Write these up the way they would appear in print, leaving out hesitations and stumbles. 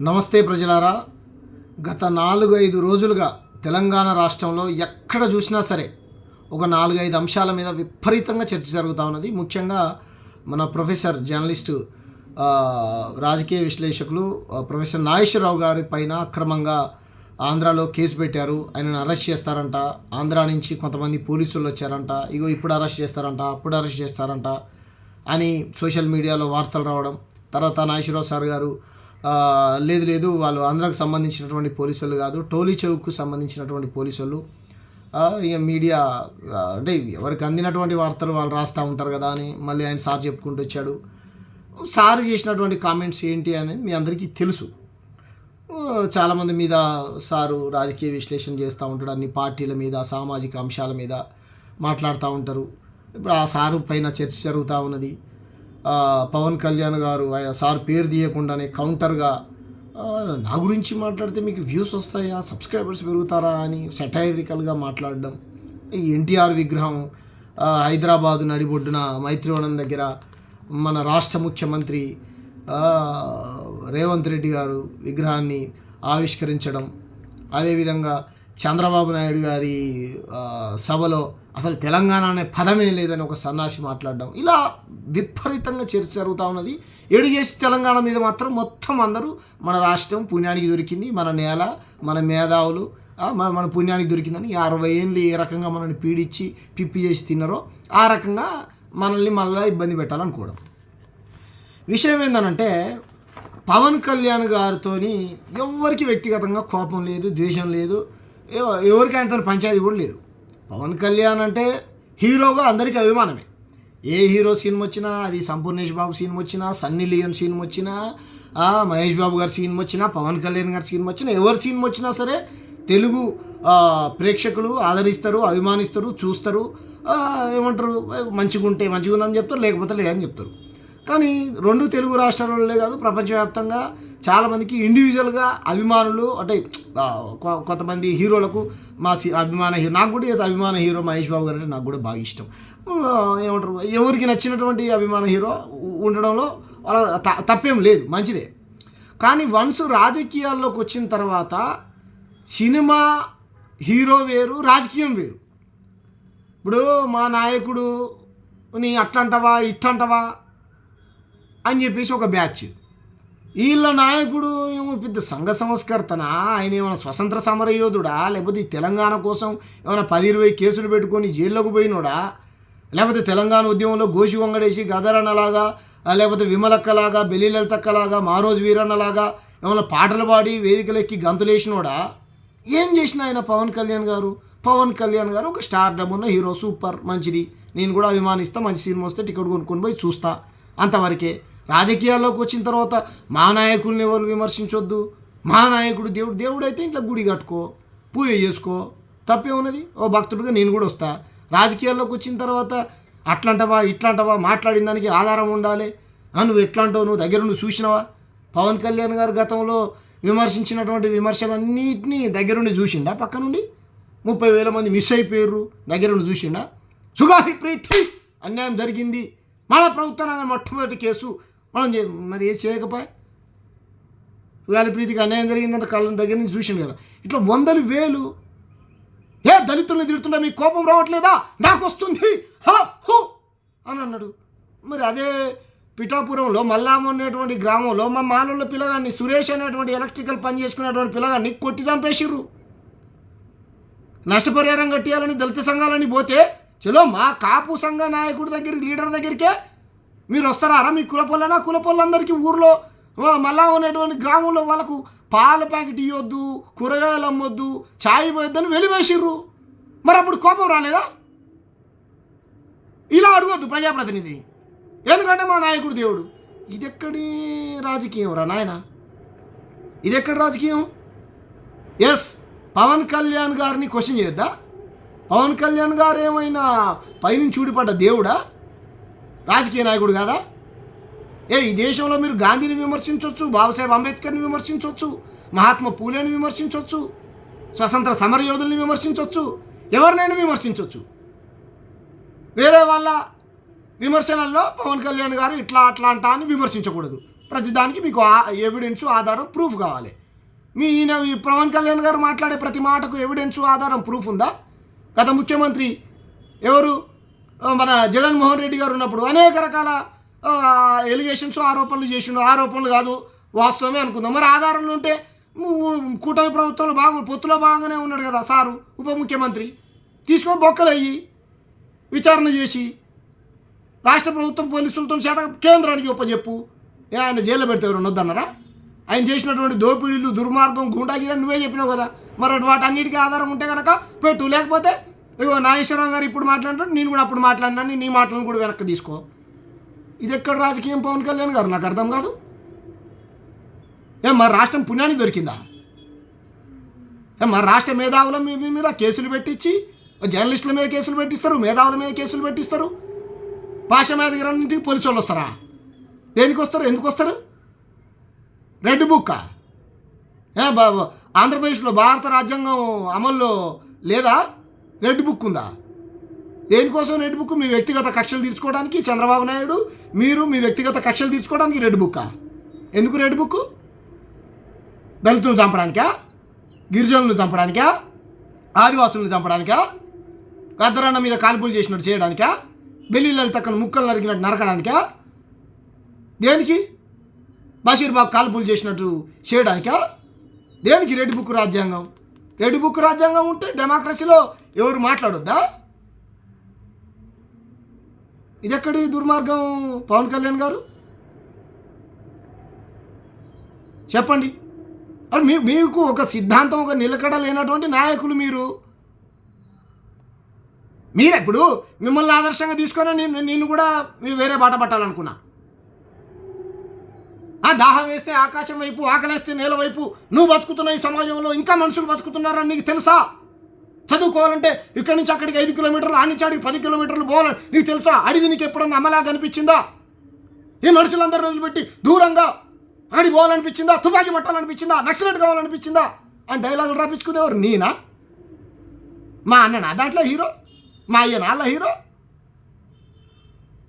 నమస్తే ప్రజలారా. గత 4-5 రోజులుగా తెలంగాణ రాష్ట్రంలో ఎక్కడ చూసినా సరే ఒక 4-5 అంశాల మీద విపరీతంగా చర్చ జరుగుతూ ఉన్నది. ముఖ్యంగా మన ప్రొఫెసర్ జర్నలిస్టు రాజకీయ విశ్లేషకులు ప్రొఫెసర్ నాగేశ్వరరావు గారి పైన అక్రమంగా ఆంధ్రాలో కేసు పెట్టారు. ఆయనను అరెస్ట్ చేస్తారంట. ఆంధ్రా నుంచి కొంతమంది పోలీసులు వచ్చారంట. ఇప్పుడు అరెస్ట్ చేస్తారంట, అప్పుడు అరెస్ట్ చేస్తారంట అని సోషల్ మీడియాలో వార్తలు రావడం. తర్వాత నాగేశ్వరరావు సార్ గారు లేదు వాళ్ళు ఆంధ్రాకు సంబంధించినటువంటి పోలీసులు కాదు, టోలీ చౌక్కు సంబంధించినటువంటి పోలీసులు, ఇక మీడియా అంటే ఎవరికి అందినటువంటి వార్తలు వాళ్ళు రాస్తూ ఉంటారు కదా అని మళ్ళీ ఆయన సార్ చెప్పుకుంటూ వచ్చాడు. సార్ చేసినటువంటి కామెంట్స్ ఏంటి అనేది మీ అందరికీ తెలుసు. చాలామంది మీద సారు రాజకీయ విశ్లేషణ చేస్తూ ఉంటాడు. అన్ని పార్టీల మీద, సామాజిక అంశాల మీద మాట్లాడుతూ ఉంటారు. ఇప్పుడు ఆ సారు పైన చర్చ జరుగుతూ ఉన్నది. పవన్ కళ్యాణ్ గారు ఆయన సార్ పేరు తీయకుండానే కౌంటర్గా నా గురించి మాట్లాడితే మీకు వ్యూస్ వస్తాయా, సబ్స్క్రైబర్స్ పెరుగుతారా అని సెటైరికల్గా మాట్లాడడం. ఈ ఎన్టీఆర్ విగ్రహం హైదరాబాదు నడిబొడ్డున మైత్రివనం దగ్గర మన రాష్ట్ర ముఖ్యమంత్రి రేవంత్ రెడ్డి గారు విగ్రహాన్ని ఆవిష్కరించడం, అదేవిధంగా చంద్రబాబు నాయుడు గారి సభలో అసలు తెలంగాణ అనే పదమే లేదని ఒక సన్నాసి మాట్లాడడం, ఇలా విపరీతంగా చర్చ జరుగుతూ ఉన్నది. ఏడు చేసి తెలంగాణ మీద మాత్రం మొత్తం అందరూ మన రాష్ట్రం పుణ్యానికి దొరికింది, మన నేల, మన మేధావులు మన పుణ్యానికి దొరికిందని 60 ఏళ్ళు ఏ రకంగా మనల్ని పీడించి పిప్పి చేసి తిన్నారో ఆ రకంగా మనల్ని మళ్ళీ ఇబ్బంది పెట్టాలనుకోవడం. విషయం ఏంటంటే పవన్ కళ్యాణ్ గారితో ఎవరికి వ్యక్తిగతంగా కోపం లేదు, ద్వేషం లేదు, ఎవరికి ఆయనతో పంచాయతీ కూడా లేదు. పవన్ కళ్యాణ్ అంటే హీరోగా అందరికీ అభిమానమే. ఏ హీరో సినిమా వచ్చినా, అది సంపూర్ణేష్ బాబు సినిమా వచ్చినా, సన్నీ లియోన్ సినిమా వచ్చినా, మహేష్ బాబు గారి సినిమా వచ్చినా, పవన్ కళ్యాణ్ గారి సినిమా వచ్చినా, ఎవరి సినిమా వచ్చినా సరే తెలుగు ప్రేక్షకులు ఆదరిస్తారు, అభిమానిస్తారు, చూస్తారు. ఏమంటారు, మంచిగా ఉంటే మంచిగా ఉందని చెప్తారు, లేకపోతే లేదని చెప్తారు. కానీ 2 తెలుగు రాష్ట్రాలే కాదు, ప్రపంచవ్యాప్తంగా చాలామందికి ఇండివిజువల్గా అభిమానులు అంటే కొంతమంది హీరోలకు మా అభిమాన హీరో, నాకు కూడా అభిమాన హీరో మహేష్ బాబు గారు అంటే నాకు కూడా బాగా ఇష్టం. ఏమంటారు, ఎవరికి నచ్చినటువంటి అభిమాన హీరో ఉండడంలో వాళ్ళ తప్పేం లేదు, మంచిదే. కానీ వన్స్ రాజకీయాల్లోకి వచ్చిన తర్వాత సినిమా హీరో వేరు, రాజకీయం వేరు. ఇప్పుడు మా నాయకుడు నీ అట్లంటవా ఇట్లంటవా అని చెప్పేసి ఒక బ్యాచ్, వీళ్ళ నాయకుడు ఏమో పెద్ద సంఘ సంస్కర్తనా, ఆయన ఏమైనా స్వతంత్ర సమరయోధుడా, లేకపోతే ఈ తెలంగాణ కోసం ఏమైనా 10-20 కేసులు పెట్టుకొని జైల్లోకి పోయినోడా, లేకపోతే తెలంగాణ ఉద్యమంలో గోషి వంగడేసి గదరన్నలాగా, లేకపోతే విమలక్కలాగా, బెల్లిలలితక్కలాగా, మారోజు వీరన్నలాగా ఏమైనా పాటలు పాడి వేదికలెక్కి గంతులేసినోడా, ఏం చేసినా ఆయన పవన్ కళ్యాణ్ గారు ఒక స్టార్డమ్ ఉన్న హీరో, సూపర్, మంచిది, నేను కూడా అభిమానిస్తా, మంచి సినిమా వస్తే టికెట్ కొనుక్కొని పోయి చూస్తా, అంతవరకే. రాజకీయాల్లోకి వచ్చిన తర్వాత మా నాయకుల్ని ఎవరు విమర్శించొద్దు, మా నాయకుడు దేవుడు అయితే ఇంట్లో గుడి కట్టుకో, పూజ చేసుకో, తప్పే ఉన్నది. ఓ భక్తుడిగా నేను కూడా వస్తా. రాజకీయాల్లోకి వచ్చిన తర్వాత అట్లంటవా ఇట్లాంటవా మాట్లాడిన దానికి ఆధారం ఉండాలి. నువ్వు ఎట్లాంటావు, నువ్వు దగ్గర నుండి చూసినావా? పవన్ కళ్యాణ్ గారు గతంలో విమర్శించినటువంటి విమర్శలన్నింటినీ దగ్గరుండి చూసిండా? పక్క నుండి 30,000 మంది మిస్ అయిపోయారు, దగ్గరుండి చూసిండా? సుగాహి ప్రీతి అన్యాయం జరిగింది, మన ప్రభుత్వం మొట్టమొదటి కేసు మనం మరి ఏం చేయకపోయా? సుగాలి ప్రీతికి అన్యాయం జరిగిందంటే కళ్ళ దగ్గర నుంచి చూసిండు కదా. ఇట్లా 100,000 దళితుల్ని తిడుతుంటే మీకు కోపం రావట్లేదా? నాకు వస్తుంది హో అని అన్నాడు. మరి అదే పిఠాపురంలో మల్లాము అనేటువంటి గ్రామంలో మా మాలోళ్ళ పిల్లగాన్ని, సురేష్ అనేటువంటి ఎలక్ట్రికల్ పని చేసుకునేటువంటి పిల్లగాన్ని కొట్టి చంపేసిర్రు. నష్టపరిహారం కట్టియాలని దళిత సంఘాలని పోతే, చలో మా కాపు సంఘ నాయకుడి దగ్గరికి, లీడర్ దగ్గరికే మీరు వస్తారా? మీ కులపొలందరికీ ఊర్లో మళ్ళా ఉన్నటువంటి గ్రామంలో వాళ్ళకు పాల ప్యాకెట్ ఇవ్వద్దు, కూరగాయలు అమ్మొద్దు, ఛాయ్ పోయొద్దని వెలివేసిర్రు. మరి అప్పుడు కోపం రాలేదా? ఇలా అడగొద్దు ప్రజాప్రతినిధిని, ఎందుకంటే మా నాయకుడు దేవుడు. ఇదెక్కడి రాజకీయం రా నాయన, ఇదెక్కడి రాజకీయం? ఎస్, పవన్ కళ్యాణ్ గారిని క్వశ్చన్ చేయొద్దా? పవన్ కళ్యాణ్ గారు ఏమైనా పైనుంచి చూడిపడ్డ దేవుడా, రాజకీయ నాయకుడు కాదా? ఈ దేశంలో మీరు గాంధీని విమర్శించవచ్చు, బాబాసాహెబ్ అంబేద్కర్ని విమర్శించవచ్చు, మహాత్మా పూలేని విమర్శించవచ్చు, స్వతంత్ర సమరయోధుల్ని విమర్శించవచ్చు, ఎవరినైనా విమర్శించవచ్చు. వేరే వాళ్ళ విమర్శనల్లో పవన్ కళ్యాణ్ గారు ఇట్లా అట్లా అంటా అని విమర్శించకూడదు. ప్రతిదానికి మీకు ఎవిడెన్సు ఆధారం ప్రూఫ్ కావాలి. ఈ పవన్ కళ్యాణ్ గారు మాట్లాడే ప్రతి మాటకు ఎవిడెన్సు ఆధారం ప్రూఫ్ ఉందా? గత ముఖ్యమంత్రి ఎవరు మన జగన్మోహన్ రెడ్డి గారు ఉన్నప్పుడు అనేక రకాల ఎలిగేషన్స్ ఆరోపణలు చేసిండు. ఆరోపణలు కాదు, వాస్తవమే అనుకుందాం. మరి ఆధారాలు ఉంటే కూటమి ప్రభుత్వంలో పొత్తులో బాగానే ఉన్నాడు కదా సారు ఉప ముఖ్యమంత్రి. తీసుకొని బొక్కలయ్యి విచారణ చేసి రాష్ట్ర ప్రభుత్వం పోలీసులతో చేత కేంద్రానికి ఒప్పజెప్పు. ఆయన జైల్లో పెడితే ఎవరు వద్దన్నారా? ఆయన చేసినటువంటి దోపిడీలు, దుర్మార్గం, గుండాగిరి నువ్వే చెప్పినావు కదా. మరి వాటన్నిటికీ ఆధారం ఉంటే కనుక పెట్టు. లేకపోతే ఇగో నాగేశ్వరరావు గారు ఇప్పుడు మాట్లాడినట్టు నేను కూడా అప్పుడు మాట్లాడినాను, నీ మాటలను కూడా వెనక్కి తీసుకో. ఇది ఎక్కడ రాజకీయం పవన్ కళ్యాణ్ గారు? నాకు అర్థం కాదు. మరి రాష్ట్రం పుణ్యానికి దొరికిందా? మరి రాష్ట్ర మేధావుల మీద కేసులు పెట్టించి జర్నలిస్టుల మీద కేసులు పెట్టిస్తారు, మేధావుల మీద కేసులు పెట్టిస్తారు. భాష మీద దగ్గరన్నింటికి పోలీసు వాళ్ళు వస్తారా? దేనికి వస్తారు? ఎందుకు వస్తారు? రెడ్ బుక్కా? ఆంధ్రప్రదేశ్లో భారత రాజ్యాంగం అమల్లో లేదా? రెడ్ బుక్ ఉందా? దేనికోసం రెడ్ బుక్? మీ వ్యక్తిగత కక్షలు తీర్చుకోవడానికి చంద్రబాబు నాయుడు మీరు మీ వ్యక్తిగత కక్షలు తీర్చుకోవడానికి రెడ్ బుక్కా? ఎందుకు రెడ్ బుక్? దళితులను చంపడానికా? గిరిజనులను చంపడానికా? ఆదివాసులను చంపడానికా? గద్దరన్న మీద కాల్పులు చేసినట్టు చేయడానికా? బెల్లి లలితక్కను ముక్కలు నరికినట్టు నరకడానికా? దేనికి? బషీర్బాబు కాల్పులు చేసినట్టు చేయడానికా? దేనికి రెడ్ బుక్ రాజ్యాంగం? రెడ్ బుక్ రాజ్యాంగం ఉంటే డెమోక్రసీలో ఎవరు మాట్లాడొద్దా? ఇదెక్కడి దుర్మార్గం పవన్ కళ్యాణ్ గారు? చెప్పండి. అది మీకు ఒక సిద్ధాంతం, ఒక నిలకడ లేనటువంటి నాయకులు మీరు. మీరెప్పుడు మిమ్మల్ని ఆదర్శంగా తీసుకొని నేను కూడా వేరే బాట పట్టాలనుకున్నా. దాహం వేస్తే ఆకాశం వైపు, ఆకలేస్తే నేల వైపు నువ్వు బతుకుతున్న ఈ సమాజంలో ఇంకా మనుషులు బతుకుతున్నారని నీకు తెలుసా? చదువుకోవాలంటే ఇక్కడి నుంచి అక్కడికి 5 కిలోమీటర్లు, ఆనించి అడిగి 10 కిలోమీటర్లు పోవాలని నీకు తెలుసా? అడవి నీకు ఎప్పుడన్నా అమలాగా అనిపించిందా? ఈ మనుషులందరూ రోజులు దూరంగా అక్కడికి పోవాలనిపించిందా? తుపాకీ పట్టాలనిపించిందా? నక్సలెట్ కావాలనిపించిందా అని డైలాగులు రాపించుకునేవారు నేనా? మా అన్ననా దాంట్లో హీరో? మా అయ్యనా అలా hero?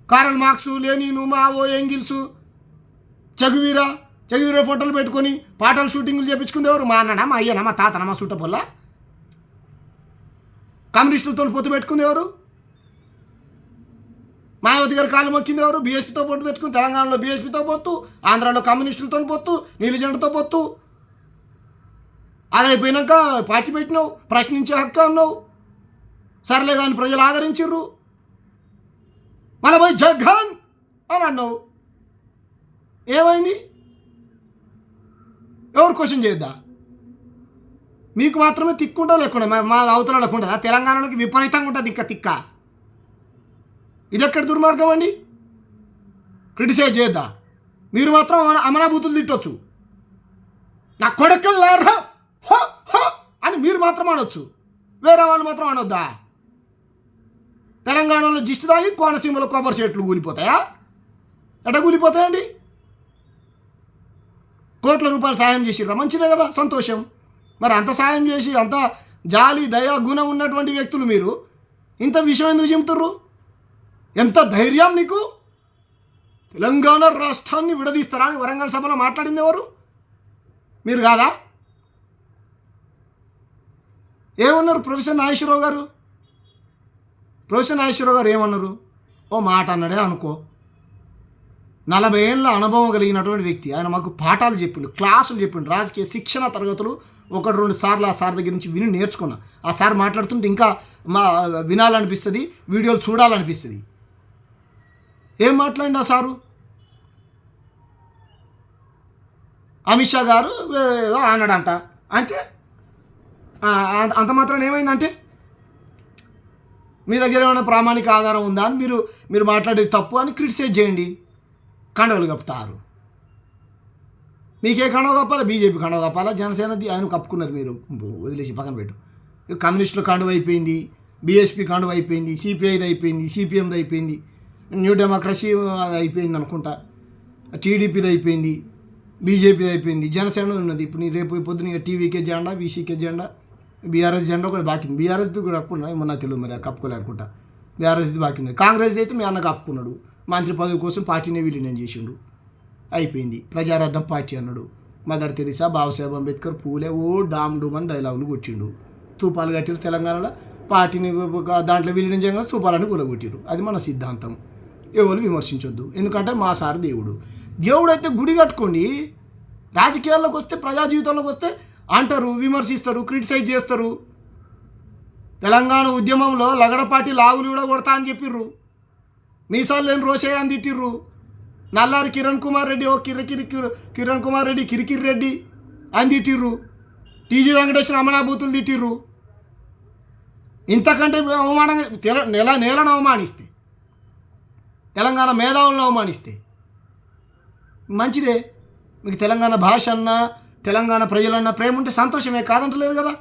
Karl Marx, Lenin, Mao, Engels, Che Guevara ఫోటోలు పెట్టుకొని పాటలు షూటింగ్లు చేయించుకునేవారు మా అన్ననా, మా అయ్యనా, మా తాతనా, మా సుట్టపొల్ల? కమ్యూనిస్టులతో పొత్తు పెట్టుకునేవారు. మాయావతి గారు కాళ్ళు మొక్కిందేవారు. బీఎస్పీతో పొత్తు పెట్టుకుని తెలంగాణలో బీఎస్పీతో పొత్తు, ఆంధ్రాలో కమ్యూనిస్టులతో పొత్తు, నీలిజెండతో పొత్తు. అది అయిపోయినాక పార్టీ పెట్టినావు, ప్రశ్నించే హక్కు అన్నావు. సర్లే కానీ ప్రజలు ఆదరించారు. మళ్ళీ పోయి జగన్ అని అన్నావు. ఏమైంది? ఎవరు క్వశ్చన్ చేయొద్దా? మీకు మాత్రమే తిక్కుంటా లేకుండా మా అవతలకు ఉంటుందా? తెలంగాణలోకి విపరీతంగా ఉంటుంది తిక్క. ఇది ఎక్కడ దుర్మార్గం అండి? క్రిటిసైజ్ చేయొద్దా? మీరు మాత్రం అమనాభూతులు తిట్టొచ్చు. నా కొడుకులారా అని మీరు మాత్రం అనొచ్చు, వేరే వాళ్ళు మాత్రం అనొద్దా? తెలంగాణలో జిస్టు తాగి కోనసీమలో కొబ్బరి చెట్లు కూలిపోతాయా? ఎట్లా కూలిపోతాయండి? కోట్ల రూపాయలు సాయం చేసిర్రా, మంచిదే కదా, సంతోషం. మరి అంత సాయం చేసి అంత జాలి దయా గుణం ఉన్నటువంటి వ్యక్తులు మీరు ఇంత విషయం ఎందుకు చెబుతుర్రు? ఎంత ధైర్యం నీకు? తెలంగాణ రాష్ట్రాన్ని విడదీస్తారా అని వరంగల్ సభలో మాట్లాడింది ఎవరు? మీరు కాదా? ఏమన్నారు ప్రొఫెసర్ నాగేశ్వరరావు గారు? ప్రొఫెసర్ నాగేశ్వరరావు గారు ఏమన్నారు? ఓ మాట అన్నాడే అనుకో. 40 ఏళ్ళ అనుభవం కలిగినటువంటి వ్యక్తి. ఆయన మాకు పాఠాలు చెప్పిండు, క్లాసులు చెప్పిండు, రాజకీయ శిక్షణ తరగతులు 1-2 సార్లు ఆ సార్ దగ్గర నుంచి విని నేర్చుకున్నా. ఆ సార్ మాట్లాడుతుంటే ఇంకా వినాలనిపిస్తుంది, వీడియోలు చూడాలనిపిస్తుంది. ఏం మాట్లాడిండు ఆ సారు? అమిత్ షా గారు ఏదో అన్నాడంట. అంటే అంత మాత్రం ఏమైందంటే మీ దగ్గర ఏమైనా ప్రామాణిక ఆధారం ఉందా అని మీరు మాట్లాడేది తప్పు అని క్రిటిసైజ్ చేయండి. కండవలు కప్పుతారు. మీకే కండవ కప్పాలా? బీజేపీ కండవ కప్పాలా? జనసేనది ఆయన కప్పుకున్నారు, మీరు వదిలేసి పక్కన పెట్టు. కమ్యూనిస్టుల కండువ అయిపోయింది, బీఎస్పీ కండువ అయిపోయింది, సిపిఐది అయిపోయింది, సిపిఎంది అయిపోయింది, న్యూ డెమోక్రసీ అయిపోయింది అనుకుంటా, టీడీపీది అయిపోయింది, బీజేపీది అయిపోయింది, జనసేన ఉన్నది. ఇప్పుడు నీ రేపు పొద్దున టీవీకే జెండా, వీసీకే జెండా, బీఆర్ఎస్ జెండా కూడా బాకీ ఉంది. బీఆర్ఎస్ది కూడా కప్పుకున్నా ఏమన్నా తెలియదు, మరి కప్పుకోలే అనుకుంటా. బీఆర్ఎస్ది బాకీ ఉంది. కాంగ్రెస్ అయితే మీ అన్న కప్పుకున్నాడు, మంత్రి పదవి కోసం పార్టీనే విలీనం చేసిండు. అయిపోయింది. ప్రజారాజ్యం పార్టీ అన్నాడు. మదర్ తెరిసా, బాబాసాహెబ్ అంబేద్కర్, పూలే డామ్ డూమ్ అని డైలాగులు కొట్టిండు. తూపాలు కట్టిరు తెలంగాణలో. పార్టీని దాంట్లో విలీనం చేయగానే తూపాలని కూలగొట్టిరు. అది మన సిద్ధాంతం. ఎవరు విమర్శించొద్దు, ఎందుకంటే మా సార్ దేవుడు. దేవుడు అయితే గుడి కట్టుకోండి. రాజకీయాల్లోకి వస్తే, ప్రజా జీవితంలోకి వస్తే అంటారు, విమర్శిస్తారు, క్రిటిసైజ్ చేస్తారు. తెలంగాణ ఉద్యమంలో లగడపాటి లాగులు కూడా కొడతా అని చెప్పిర్రు. మీసాలు లేని రోషయ్య అని తిట్టిర్రు. నల్లారి కిరణ్ కుమార్ రెడ్డి కిరణ్ కుమార్ రెడ్డి కిరికిరి రెడ్డి అని తిట్టిర్రు. టీజీ వెంకటేశ్వర అమనాభూతులు తిట్టిర్రు. ఇంతకంటే అవమానంగా నేలను అవమానిస్తే, తెలంగాణ మేధావులను అవమానిస్తే మంచిదే. మీకు తెలంగాణ భాష అన్నా, తెలంగాణ ప్రజలన్నా ప్రేమ ఉంటే సంతోషమే, కాదంటలేదు కదా.